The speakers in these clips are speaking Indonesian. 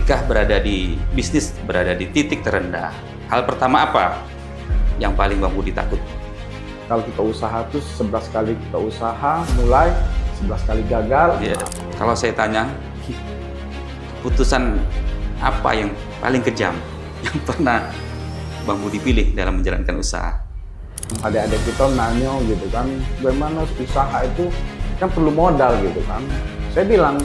Ketika bisnis berada di titik terendah, hal pertama apa yang paling Bang Budi takut? Kalau kita usaha tuh 11 kali kita usaha, mulai 11 kali gagal. Ya, kalau saya tanya, keputusan apa yang paling kejam yang pernah Bang Budi pilih dalam menjalankan usaha? Adik-adik kita nanya gitu kan, bagaimana usaha itu kan perlu modal gitu kan. Saya bilang,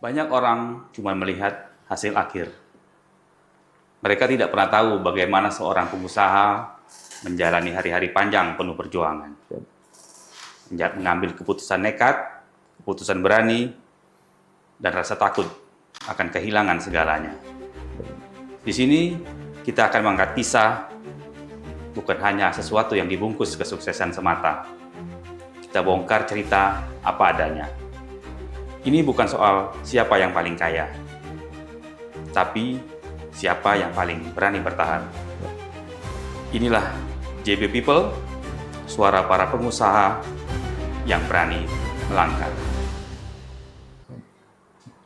banyak orang cuma melihat hasil akhir. Mereka tidak pernah tahu bagaimana seorang pengusaha menjalani hari-hari panjang penuh perjuangan. Mengambil keputusan nekat, keputusan berani, dan rasa takut akan kehilangan segalanya. Di sini kita akan mengangkat kisah, bukan hanya sesuatu yang dibungkus kesuksesan semata. Kita bongkar cerita apa adanya. Ini bukan soal siapa yang paling kaya, tapi siapa yang paling berani bertahan. Inilah JB People, suara para pengusaha yang berani melangkah.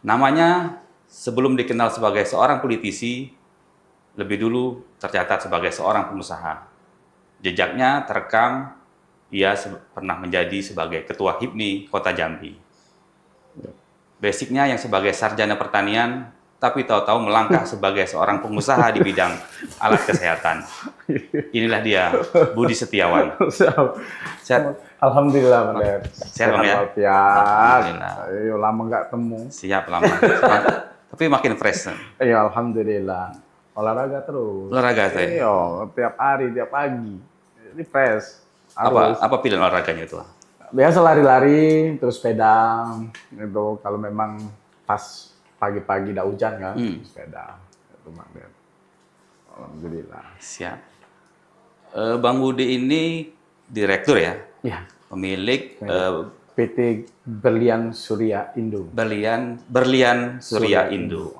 Namanya sebelum dikenal sebagai seorang politisi, lebih dulu tercatat sebagai seorang pengusaha. Jejaknya terekam, ia pernah menjadi sebagai Ketua HIPMI Kota Jambi. Basicnya yang sebagai sarjana pertanian, tapi tahu-tahu melangkah sebagai seorang pengusaha di bidang alat kesehatan. Inilah dia, Budi Setiawan. Sehat? alhamdulillah, Bang. Sehat, Bang, ya? Alhamdulillah. Ayo, lama nggak temu. Siap, lama. Tapi makin fresh. Iya, alhamdulillah. Olahraga terus. Olahraga, saya? Iya, tiap hari, tiap pagi. Ini fresh. Apa pilihan olahraganya itu? Biasa lari-lari, terus sepeda. Itu kalau memang pas pagi-pagi udah hujan kan, sepeda. Itu Bang. Alhamdulillah. Siap. Bang Budi ini direktur ya? Iya. Pemilik PT Berlian Surya Indo. Berlian Surya Indo.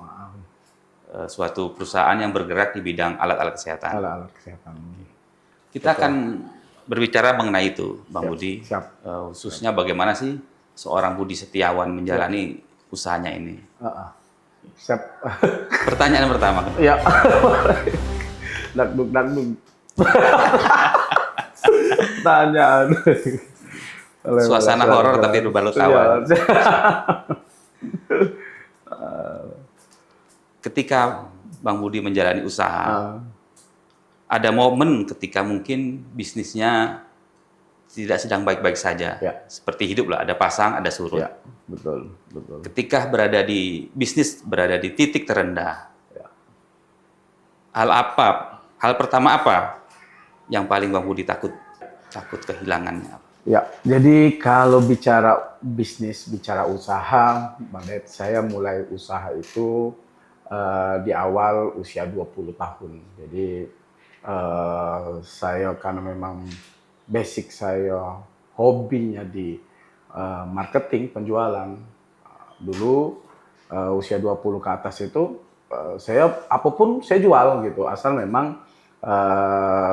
Suatu perusahaan yang bergerak di bidang alat-alat kesehatan. Alat-alat kesehatan. Kita akan berbicara mengenai itu, Bang Budi. Siap. Khususnya bagaimana sih seorang Budi Setiawan menjalani usahanya ini. Siap. Pertanyaan pertama. Iya. Dakduk. Pertanyaan. Suasana horor tapi berbalut tawa. Ketika Bang Budi menjalani usaha, ada momen ketika mungkin bisnisnya tidak sedang baik-baik saja. Ya. Seperti hidup lah, ada pasang, ada surut. Ya, betul. Ketika bisnis berada di titik terendah, Ya. hal pertama apa yang paling Bang Budi takut kehilangannya? Ya, jadi kalau bicara bisnis, bicara usaha, Bang Ded, saya mulai usaha itu di awal usia 20 tahun. Jadi saya karena memang basic saya hobinya di marketing, penjualan. Dulu usia 20 ke atas itu saya apapun saya jual gitu, asal memang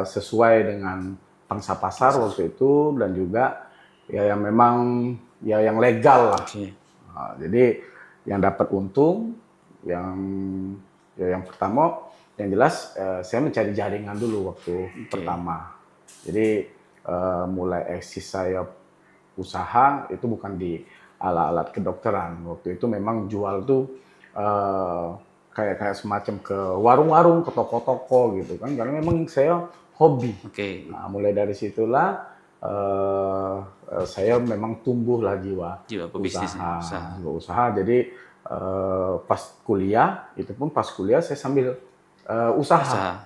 sesuai dengan pangsa pasar waktu itu dan juga ya yang memang ya yang legal lah. Jadi yang dapat untung yang pertama yang jelas saya mencari jaringan dulu waktu pertama. Jadi mulai eksis saya usaha itu bukan di alat-alat kedokteran. Waktu itu memang jual tuh kayak semacam ke warung-warung, ke toko-toko gitu kan. Karena memang saya hobi. Nah, mulai dari situlah saya memang tumbuhlah jiwa usaha. Jadi pas kuliah, itu pun pas kuliah saya sambil usaha.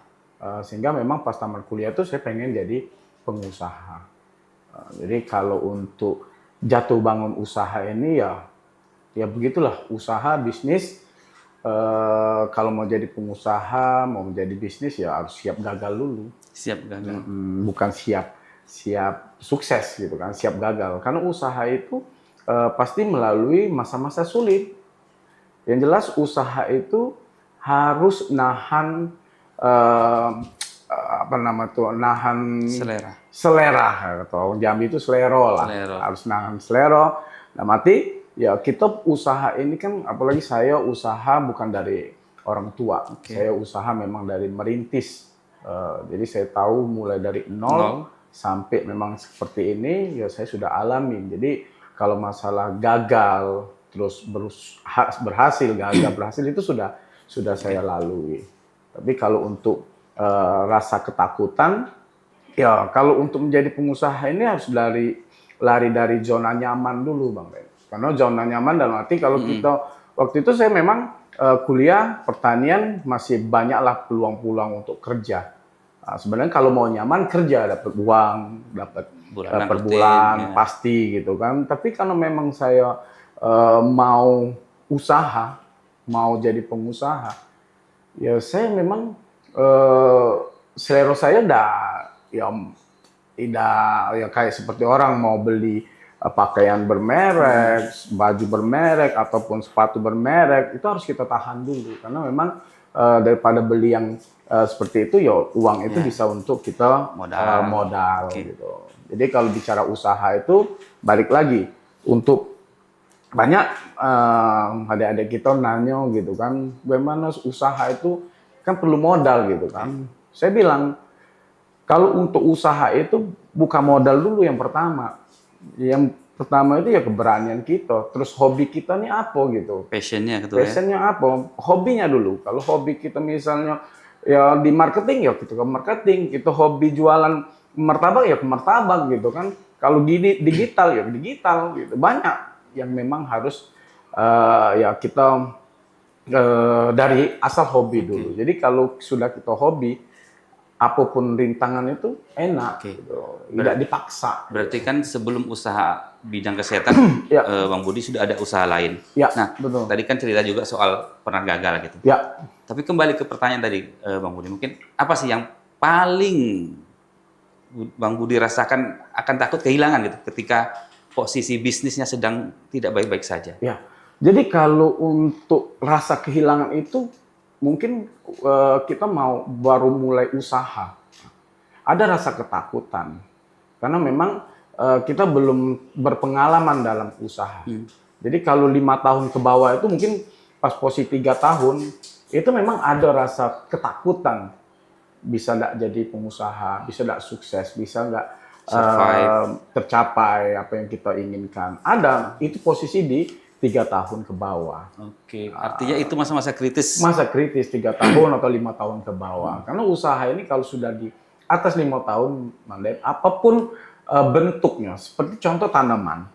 Sehingga memang pas tamat kuliah itu saya pengen jadi pengusaha. Jadi kalau untuk jatuh bangun usaha ini ya begitulah, usaha bisnis. Kalau mau jadi pengusaha, mau menjadi bisnis ya harus siap gagal dulu. Siap gagal. Bukan siap sukses gitu kan, siap gagal. Karena usaha itu pasti melalui masa-masa sulit. Yang jelas usaha itu harus nahan apa nama tuh, nahan Selera. selera, atau Jambi itu selero lah, Selero. harus nahan selero. Nah, mati ya kita usaha ini kan, apalagi saya usaha bukan dari orang tua, saya usaha memang dari merintis. Jadi saya tahu mulai dari nol sampai memang seperti ini, ya saya sudah alamin. Jadi kalau masalah gagal, terus berhasil, gagal, berhasil itu sudah saya lalui. Tapi kalau untuk rasa ketakutan, ya kalau untuk menjadi pengusaha ini harus lari dari zona nyaman dulu, Bang Ben. Karena zona nyaman dalam arti kalau kita, waktu itu saya memang kuliah pertanian masih banyaklah peluang-peluang untuk kerja. Nah, sebenarnya kalau mau nyaman kerja, dapat uang, dapat per bulan, pasti gitu kan. Tapi kalau memang saya mau usaha, mau jadi pengusaha, ya saya memang selera saya ya tidak ya kayak seperti orang mau beli pakaian bermerek, baju bermerek ataupun sepatu bermerek, itu harus kita tahan dulu karena memang daripada beli yang seperti itu, ya uang itu bisa untuk kita modal gitu. Jadi kalau bicara usaha itu balik lagi untuk banyak adik-adik kita nanya gitu kan, bagaimana usaha itu kan perlu modal gitu kan. Saya bilang kalau untuk usaha itu buka modal dulu yang pertama. Yang pertama itu ya keberanian kita, terus hobi kita nih apa gitu. Passionnya gitu Passionnya apa? Hobinya dulu. Kalau hobi kita misalnya ya di marketing, ya kita ke marketing. Kita hobi jualan martabak, ya ke martabak gitu kan. Kalau digital, ya digital gitu. Banyak yang memang harus ya kita dari asal hobi dulu. Jadi kalau sudah kita hobi, apapun rintangan itu enak, gitu. Tidak dipaksa. Berarti kan sebelum usaha bidang kesehatan, Bang Budi sudah ada usaha lain. Ya, nah, betul. Tadi kan cerita juga soal pernah gagal gitu. Ya. Tapi kembali ke pertanyaan tadi, Bang Budi, mungkin apa sih yang paling Bang Budi rasakan akan takut kehilangan gitu ketika posisi bisnisnya sedang tidak baik-baik saja? Ya, jadi kalau untuk rasa kehilangan itu, mungkin kita mau baru mulai usaha, ada rasa ketakutan karena memang kita belum berpengalaman dalam usaha. Jadi kalau 5 tahun ke bawah itu mungkin pas posisi 3 tahun itu memang ada rasa ketakutan, bisa nggak jadi pengusaha, bisa nggak sukses, bisa nggak tercapai apa yang kita inginkan. Ada itu posisi di 3 tahun ke bawah. Oke, artinya itu masa-masa kritis. Masa kritis 3 tahun atau 5 tahun ke bawah. Karena usaha ini kalau sudah di atas 5 tahun, apapun bentuknya, seperti contoh tanaman.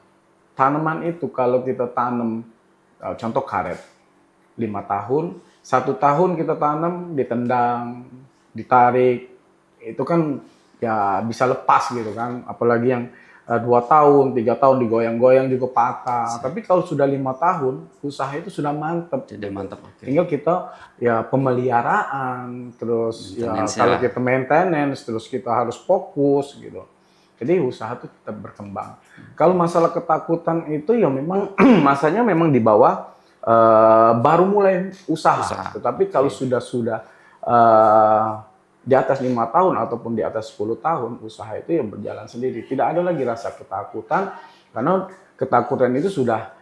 Tanaman itu kalau kita tanam, contoh karet, 5 tahun, 1 tahun kita tanam, ditendang, ditarik, itu kan ya bisa lepas gitu kan. Apalagi yang 2 tahun, 3 tahun digoyang-goyang juga patah. Tapi kalau sudah 5 tahun, usaha itu sudah mantap. Jadi mantap. Tinggal kita ya pemeliharaan, terus ya kalau kita maintenance, terus kita harus fokus gitu. Jadi usaha itu tetap berkembang. Kalau masalah ketakutan itu ya memang masanya memang di bawah baru mulai usaha. Tetapi kalau sudah di atas 5 tahun ataupun di atas 10 tahun, usaha itu yang berjalan sendiri. Tidak ada lagi rasa ketakutan, karena ketakutan itu sudah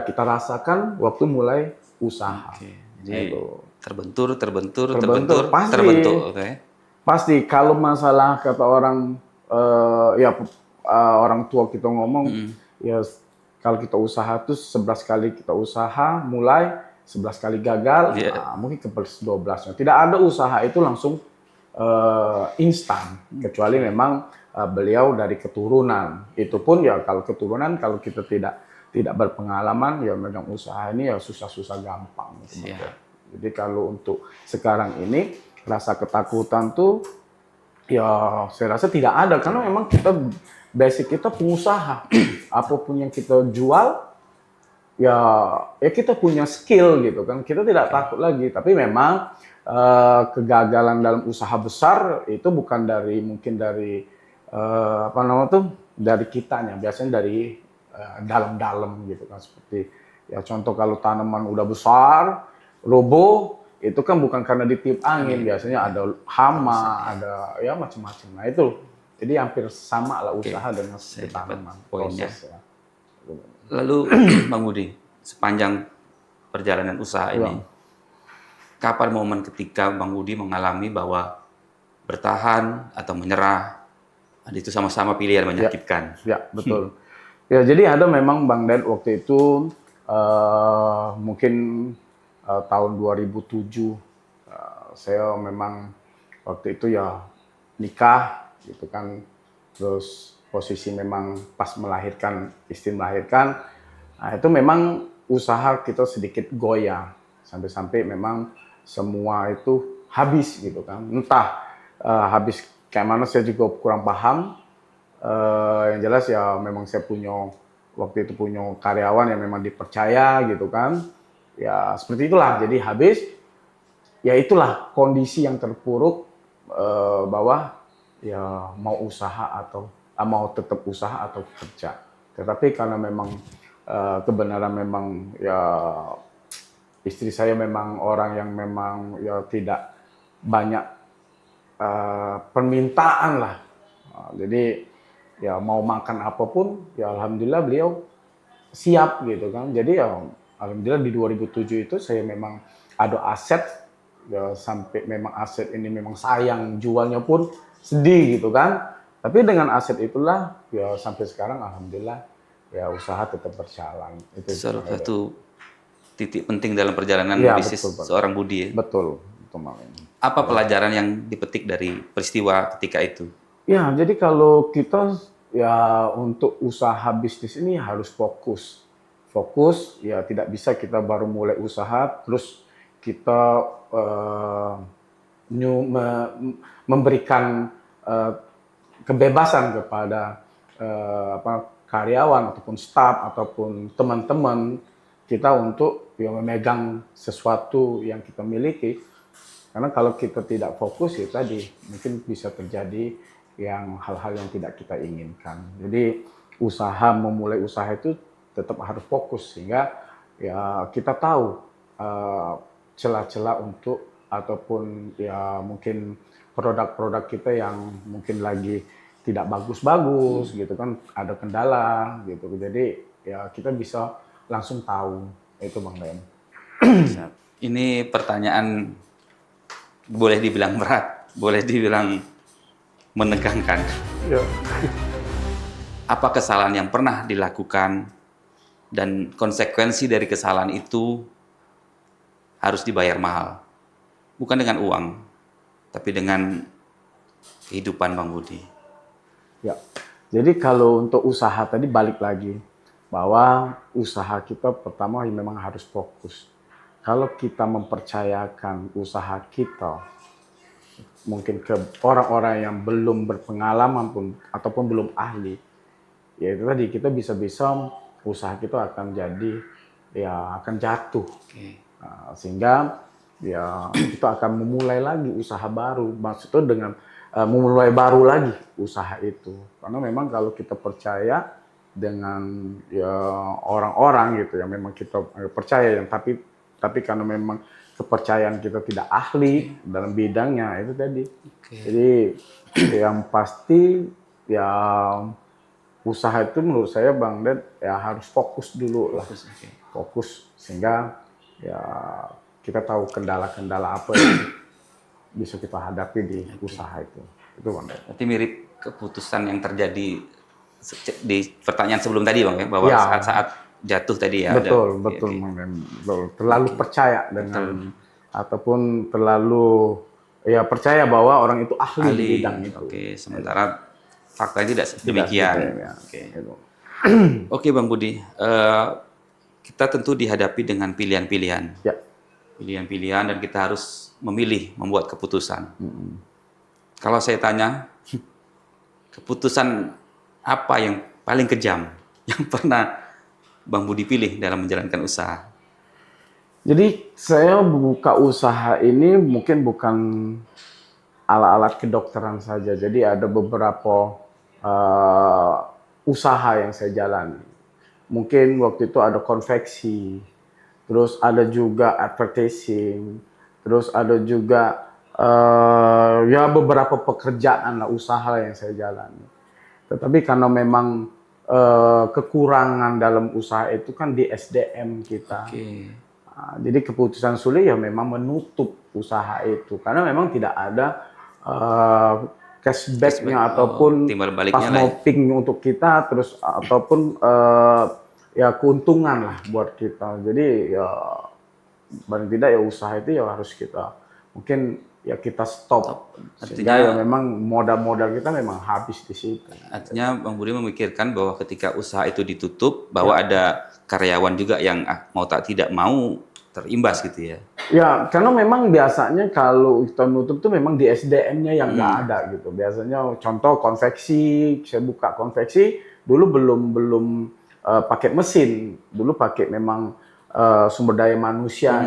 kita rasakan waktu mulai usaha. Jadi terbentur. Pasti kalau masalah kata orang, orang tua kita ngomong, ya kalau kita usaha itu 11 kali kita usaha, mulai 11 kali gagal, mungkin ke 12-nya. Tidak ada usaha itu langsung instan, kecuali memang beliau dari keturunan. Itu pun ya kalau keturunan, kalau kita tidak berpengalaman, ya megang usaha ini ya susah-susah gampang. Jadi kalau untuk sekarang ini rasa ketakutan tuh ya saya rasa tidak ada, karena memang kita basic kita pengusaha. Apapun yang kita jual ya kita punya skill gitu kan. Kita tidak takut lagi, tapi memang kegagalan dalam usaha besar itu bukan dari dari kitanya, biasanya dari dalam-dalam gitu kan, seperti ya contoh kalau tanaman udah besar, roboh, itu kan bukan karena ditiup angin, biasanya ada hama, ada ya macam-macam. Nah itu, jadi hampir sama lah usaha dengan saya dapat tanaman poinnya. proses ya. Lalu Bang Budi, sepanjang perjalanan usaha Ya. ini, kapan momen ketika Bang Budi mengalami bahwa bertahan atau menyerah, itu sama-sama pilihan menyakitkan? Ya, betul. Ya, jadi ada memang Bang Den waktu itu mungkin tahun 2007 saya memang waktu itu ya nikah gitu kan. Terus posisi memang pas melahirkan, istri melahirkan. Nah, itu memang usaha kita sedikit goyah sampai-sampai memang semua itu habis gitu kan. Entah habis kayak mana saya juga kurang paham. Yang jelas ya memang saya waktu itu punya karyawan yang memang dipercaya gitu kan. Ya seperti itulah. Jadi habis, ya itulah kondisi yang terpuruk bahwa ya mau usaha atau mau tetap usaha atau kerja. Tetapi karena memang kebenaran memang ya istri saya memang orang yang memang ya tidak banyak permintaan lah. Jadi ya mau makan apapun, ya alhamdulillah beliau siap gitu kan. Jadi ya alhamdulillah di 2007 itu saya memang ada aset, ya sampai memang aset ini memang sayang jualnya pun sedih gitu kan. Tapi dengan aset itulah ya sampai sekarang alhamdulillah ya usaha tetap berjalan. Itu Salah Bang Ede. satu titik penting dalam perjalanan Iya bisnis betul Bang. seorang Budi. Ya. Betul, itu Bang. Apa pelajaran yang dipetik dari peristiwa ketika itu? Ya, jadi kalau kita ya untuk usaha bisnis ini harus fokus. Fokus, ya tidak bisa kita baru mulai usaha, terus kita memberikan eh, kebebasan kepada karyawan ataupun staf ataupun teman-teman kita untuk ya, memegang sesuatu yang kita miliki. Karena kalau kita tidak fokus ya tadi mungkin bisa terjadi yang hal-hal yang tidak kita inginkan. Jadi memulai usaha itu tetap harus fokus sehingga ya kita tahu celah-celah untuk ataupun ya mungkin produk-produk kita yang mungkin lagi tidak bagus-bagus gitu kan, ada kendala gitu. Jadi ya kita bisa langsung tahu itu Bang Den. Ini pertanyaan boleh dibilang berat, boleh dibilang menegangkan. Ya. Apa kesalahan yang pernah dilakukan dan konsekuensi dari kesalahan itu harus dibayar mahal? Bukan dengan uang, tapi dengan kehidupan Bang Budi. Ya, jadi kalau untuk usaha tadi balik lagi bahwa usaha kita pertama memang harus fokus. Kalau kita mempercayakan usaha kita mungkin ke orang-orang yang belum berpengalaman pun ataupun belum ahli, ya itu tadi kita bisa-bisa usaha kita akan jadi ya akan jatuh. Sehingga ya kita akan memulai lagi usaha baru, maksudnya dengan memulai baru lagi usaha itu. Karena memang kalau kita percaya dengan ya orang-orang gitu yang memang kita percaya yang tapi karena memang kepercayaan kita tidak ahli dalam bidangnya itu tadi. Jadi yang pasti ya usaha itu menurut saya Bang Den ya harus fokus dulu lah. Fokus sehingga ya kita tahu kendala-kendala apa yang bisa kita hadapi di usaha itu. Itu Bang Den. Berarti mirip keputusan yang terjadi di pertanyaan sebelum tadi Bang ya, bahwa Ya. saat-saat jatuh tadi ya. Betul, betul Bang Den. Betul. Terlalu percaya dengan ataupun terlalu ya percaya bahwa orang itu ahli di bidang itu. Oke, sementara faktanya tidak demikian. Ya. Gitu. Oke Bang Budi, kita tentu dihadapi dengan pilihan-pilihan. Ya. Pilihan-pilihan dan kita harus memilih, membuat keputusan. Kalau saya tanya, keputusan apa yang paling kejam yang pernah Bang Budi pilih dalam menjalankan usaha? Jadi saya buka usaha ini mungkin bukan alat-alat kedokteran saja. Jadi ada beberapa usaha yang saya jalani. Mungkin waktu itu ada konveksi, terus ada juga advertising, terus ada juga ya beberapa pekerjaan lah, usaha yang saya jalani. Tetapi karena memang kekurangan dalam usaha itu kan di SDM kita. Oke. Jadi keputusan sulit ya memang menutup usaha itu karena memang tidak ada cashback-nya ataupun timbal pas baliknya lah ya. mopping untuk kita terus ataupun ya keuntungan lah buat kita. Jadi ya paling tidak ya usaha itu ya harus kita mungkin ya kita stop. Sehingga ya memang modal-modal kita memang habis di situ. Artinya Bang Budi memikirkan bahwa ketika usaha itu ditutup, bahwa ada karyawan juga yang mau tak tidak mau terimbas gitu ya. Ya, karena memang biasanya kalau kita nutup tuh memang di SDM-nya yang nggak ada gitu. Biasanya contoh konveksi, saya buka konveksi, dulu belum pakai mesin, dulu pakai memang sumber daya manusia.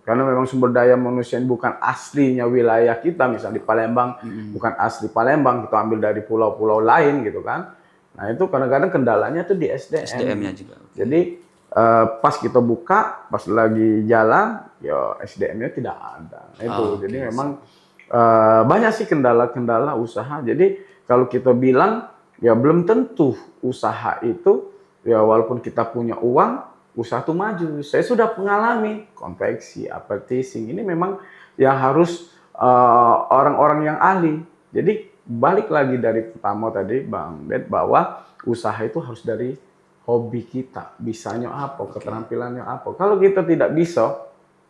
Karena memang sumber daya manusia ini bukan aslinya wilayah kita, misalnya di Palembang, bukan asli Palembang, kita ambil dari pulau-pulau lain gitu kan. Nah itu kadang-kadang kendalanya tuh di SDM. SDM-nya juga. Jadi pas kita buka, pas lagi jalan, ya SDM-nya tidak ada. Itu, jadi memang banyak sih kendala-kendala usaha. Jadi kalau kita bilang, ya belum tentu usaha itu, ya walaupun kita punya uang, usaha itu maju. Saya sudah mengalami konveksi, advertising. Ini memang yang harus orang-orang yang ahli. Jadi balik lagi dari pertama tadi, Bang Ded, bahwa usaha itu harus dari hobi kita, bisanya apa, keterampilannya apa. Kalau kita tidak bisa,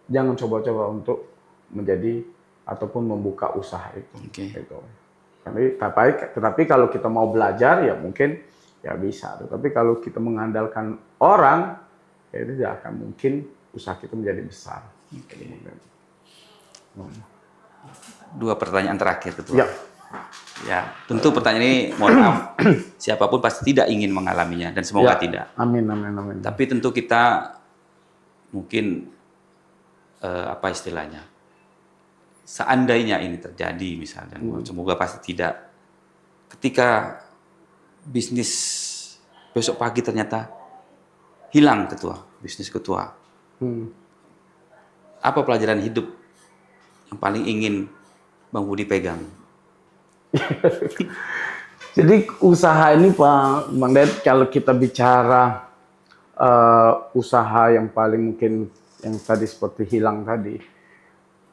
jangan coba-coba untuk menjadi ataupun membuka usaha itu. Gitu. Tetapi kalau kita mau belajar, ya mungkin ya bisa. Tetapi kalau kita mengandalkan orang, ya itu tidak akan mungkin usaha kita menjadi besar. Dua pertanyaan terakhir, Ketua. Ya. Ya, tentu pertanyaan ini, mohon maaf, siapapun pasti tidak ingin mengalaminya dan semoga tidak. Amin, amin, amin. Tapi tentu kita mungkin apa istilahnya? Seandainya ini terjadi misalnya, semoga pasti tidak. Ketika bisnis besok pagi ternyata hilang, Ketua, bisnis Ketua. Apa pelajaran hidup yang paling ingin Bang Budi pegang? Jadi usaha ini Pak Bang Ded, kalau kita bicara usaha yang paling mungkin yang tadi seperti hilang tadi,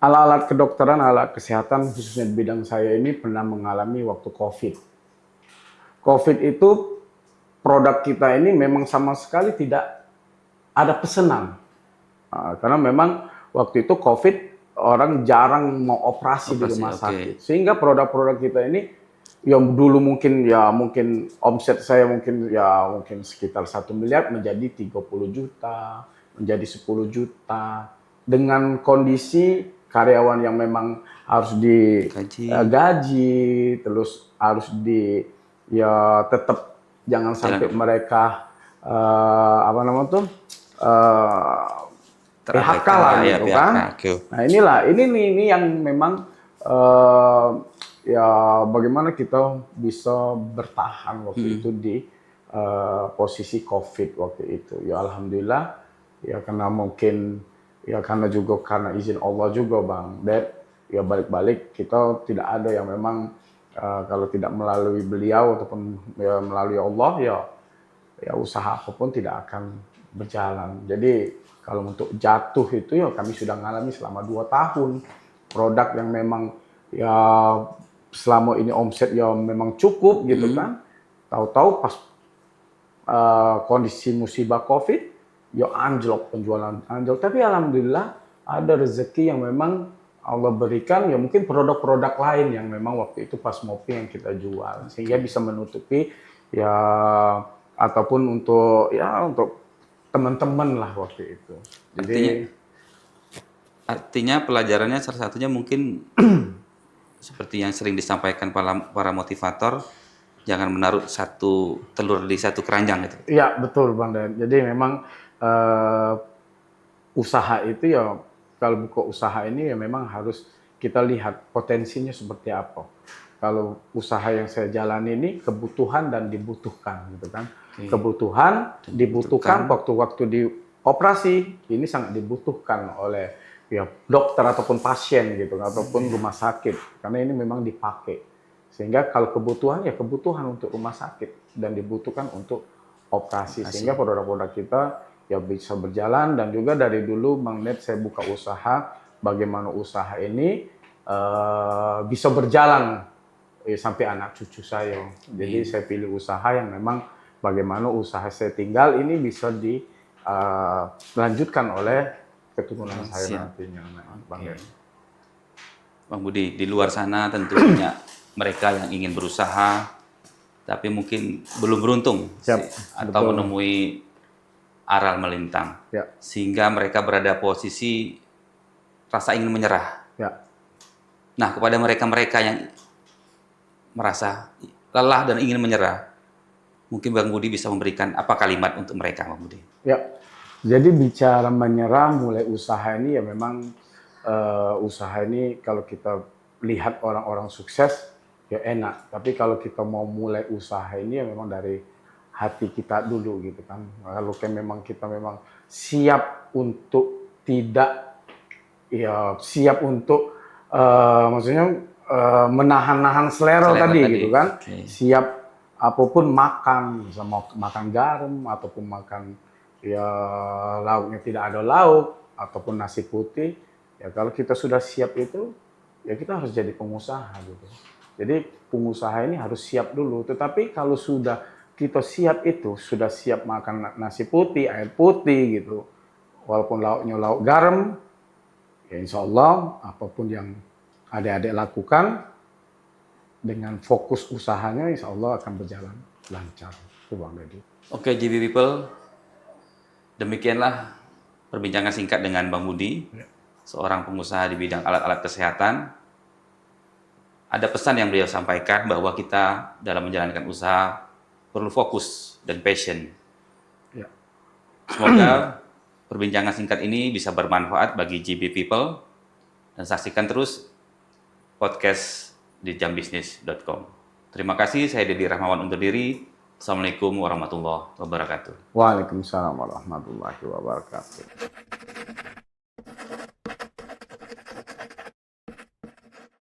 alat-alat kedokteran, alat kesehatan khususnya di bidang saya ini pernah mengalami waktu COVID. COVID itu produk kita ini memang sama sekali tidak ada pesanan. Karena memang waktu itu COVID orang jarang mau operasi di rumah sakit. Sehingga produk-produk kita ini yang dulu mungkin omset saya mungkin sekitar 1 miliar menjadi 30 juta, menjadi 10 juta dengan kondisi karyawan yang memang harus digaji, terus harus tetap jangan sampai mereka PHK lah gitu kan. Nah ini yang memang ya bagaimana kita bisa bertahan waktu itu di posisi COVID waktu itu. Ya alhamdulillah ya karena izin Allah juga Bang Ded, ya balik-balik kita tidak ada yang memang kalau tidak melalui beliau ataupun ya melalui Allah ya usaha apapun tidak akan berjalan. Jadi kalau untuk jatuh itu ya kami sudah mengalami selama 2 tahun. Produk yang memang ya selama ini omset ya memang cukup gitu kan. Tahu-tahu pas kondisi musibah COVID ya anjlok, penjualan anjlok. Tapi alhamdulillah ada rezeki yang memang Allah berikan, ya mungkin produk-produk lain yang memang waktu itu pas mopi yang kita jual sehingga bisa menutupi ya ataupun untuk teman-teman lah waktu itu. Jadi artinya pelajarannya salah satunya mungkin seperti yang sering disampaikan para motivator, jangan menaruh satu telur di satu keranjang gitu. Iya betul Bang Dan. Jadi memang usaha itu ya kalau buka usaha ini ya memang harus kita lihat potensinya seperti apa. Kalau usaha yang saya jalani ini kebutuhan dan dibutuhkan gitu kan. Kebutuhan dibutuhkan waktu di operasi ini sangat dibutuhkan oleh ya dokter ataupun pasien gitu, ataupun rumah sakit, karena ini memang dipakai. Sehingga kalau kebutuhan ya kebutuhan untuk rumah sakit dan dibutuhkan untuk operasi. Sehingga produk-produk kita ya bisa berjalan, dan juga dari dulu Bang Ned saya buka usaha, bagaimana usaha ini bisa berjalan sampai anak cucu saya. Jadi saya pilih usaha yang memang bagaimana usaha saya tinggal ini bisa dilanjutkan oleh keturunan saya nantinya, Bang Ned. Bang Budi, di luar sana tentu banyak mereka yang ingin berusaha, tapi mungkin belum beruntung atau menemui aral melintang, sehingga mereka berada posisi rasa ingin menyerah. Nah, kepada mereka-mereka yang merasa lelah dan ingin menyerah, mungkin Bang Budi bisa memberikan apa kalimat untuk mereka, Bang Budi? Ya, jadi bicara menyerah mulai usaha ini ya memang usaha ini kalau kita lihat orang-orang sukses ya enak, tapi kalau kita mau mulai usaha ini ya memang dari hati kita dulu gitu kan. Kalau memang kita memang siap untuk tidak ya siap untuk maksudnya menahan-nahan selera tadi gitu kan. Siap apapun makan, bisa mau makan garam ataupun makan ya lauknya tidak ada lauk ataupun nasi putih. Ya kalau kita sudah siap itu, ya kita harus jadi pengusaha gitu. Jadi pengusaha ini harus siap dulu. Tetapi kalau sudah kita siap itu, sudah siap makan nasi putih, air putih gitu, walaupun lauknya lauk garam, ya insya Allah apapun yang adik-adik lakukan dengan fokus usahanya, insya Allah akan berjalan lancar. Itu Bang Deddy. Oke, GB People, demikianlah perbincangan singkat dengan Bang Budi, seorang pengusaha di bidang alat-alat kesehatan. Ada pesan yang beliau sampaikan bahwa kita dalam menjalankan usaha perlu fokus dan passion. Semoga perbincangan singkat ini bisa bermanfaat bagi GB People, dan saksikan terus podcast di jambisnis.com. Terima kasih, saya Deddy Rahmawan undur diri. Assalamualaikum warahmatullahi wabarakatuh. Waalaikumsalam warahmatullahi wabarakatuh.